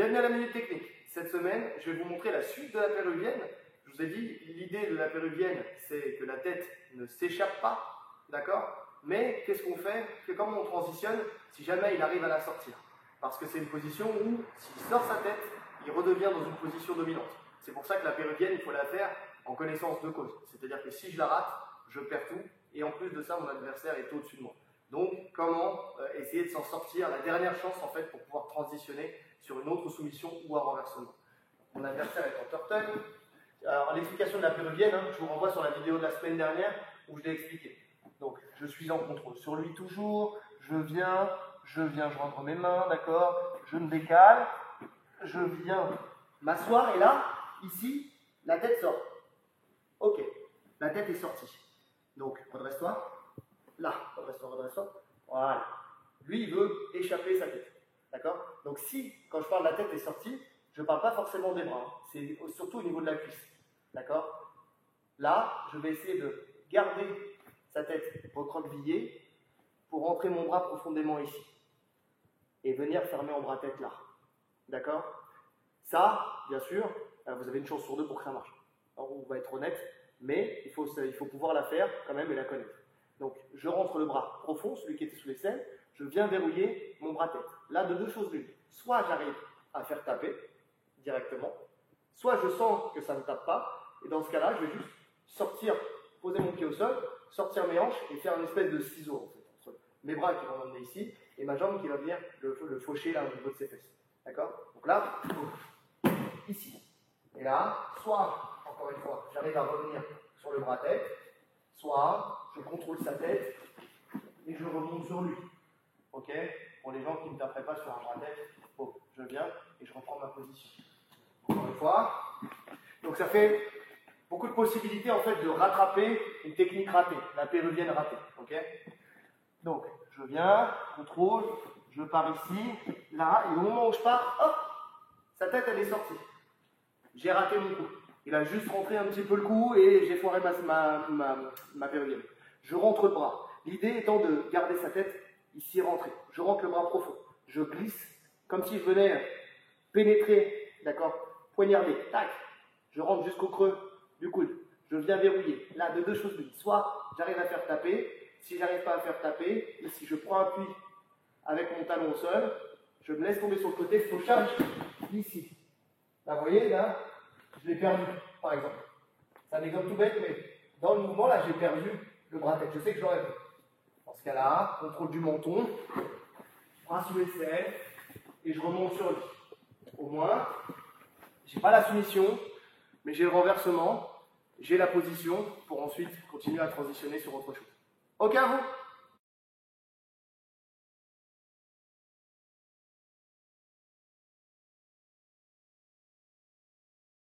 Bienvenue à la Minute Technique. Cette semaine, je vais vous montrer la suite de la péruvienne. Je vous ai dit, l'idée de la péruvienne, c'est que la tête ne s'échappe pas, d'accord? Mais qu'est-ce qu'on fait? Comment on transitionne si jamais il arrive à la sortir? Parce que c'est une position où, s'il sort sa tête, il redevient dans une position dominante. C'est pour ça que la péruvienne, il faut la faire en connaissance de cause. C'est-à-dire que si je la rate, je perds tout. Et en plus de ça, mon adversaire est au-dessus de moi. Donc, comment essayer de s'en sortir? La dernière chance, en fait, pour pouvoir transitionner sur une autre soumission ou un renversement. Mon adversaire est en turtle. Alors, l'explication de la péruvienne, je vous renvoie sur la vidéo de la semaine dernière où je l'ai expliqué. Donc, je suis en contrôle sur lui toujours. Je viens, je rentre mes mains, d'accord? Je me décale. Je viens m'asseoir et là, ici, la tête sort. Ok, la tête est sortie. Donc, redresse-toi. Là, redresse-toi. Voilà. Lui, il veut échapper sa tête. D'accord? Donc, si, quand je parle de la tête est sortie, je ne parle pas forcément des bras. C'est surtout au niveau de la cuisse. D'accord? Là, je vais essayer de garder sa tête recroquevillée pour rentrer mon bras profondément ici. Et venir fermer en bras-tête là. D'accord? Ça, bien sûr, vous avez une chance sur deux pour que ça marche. Alors, on va être honnête, mais il faut pouvoir la faire quand même et la connaître. Donc, je rentre le bras profond, celui qui était sous l'aisselle, je viens verrouiller mon bras-tête. Là, de deux choses l'une. Soit j'arrive à faire taper directement, soit je sens que ça ne tape pas, et dans ce cas-là, je vais juste sortir, poser mon pied au sol, sortir mes hanches et faire une espèce de ciseau en fait, entre mes bras qui vont m'emmener ici, et ma jambe qui va venir le faucher là au niveau de ses fesses. D'accord? Donc là, ici. Et là, soit, encore une fois, j'arrive à revenir sur le bras-tête, soit je contrôle sa tête et je remonte sur lui. Ok? Pour les gens qui ne taperaient pas sur un bras-tête, je viens et je reprends ma position. Encore une fois. Donc ça fait beaucoup de possibilités en fait de rattraper une technique ratée, la péruvienne ratée. Ok? Donc je viens, contrôle, je pars ici, là, et au moment où je pars, hop, sa tête elle est sortie. J'ai raté mon coup. Il a juste rentré un petit peu le coup et j'ai foiré ma péruvienne. Je rentre le bras. L'idée étant de garder sa tête ici rentrée. Je rentre le bras profond. Je glisse comme si je venais pénétrer, d'accord, poignarder. Tac. Je rentre jusqu'au creux du coude. Je viens verrouiller. Là, de deux choses l'une. Soit j'arrive à faire taper. Si j'arrive pas à faire taper, ici je prends appui avec mon talon au sol. Je me laisse tomber sur le côté. Je charge ici. Là, vous voyez, là, je l'ai perdu, par exemple. C'est un exemple tout bête, mais dans le mouvement, là, j'ai perdu le bras-tête. Je sais que je l'aurais fait. Dans ce cas-là, contrôle du menton, bras sous l'aisselle, et je remonte sur lui. Au moins, je n'ai pas la soumission, mais j'ai le renversement, j'ai la position pour ensuite continuer à transitionner sur autre chose. Ok à vous?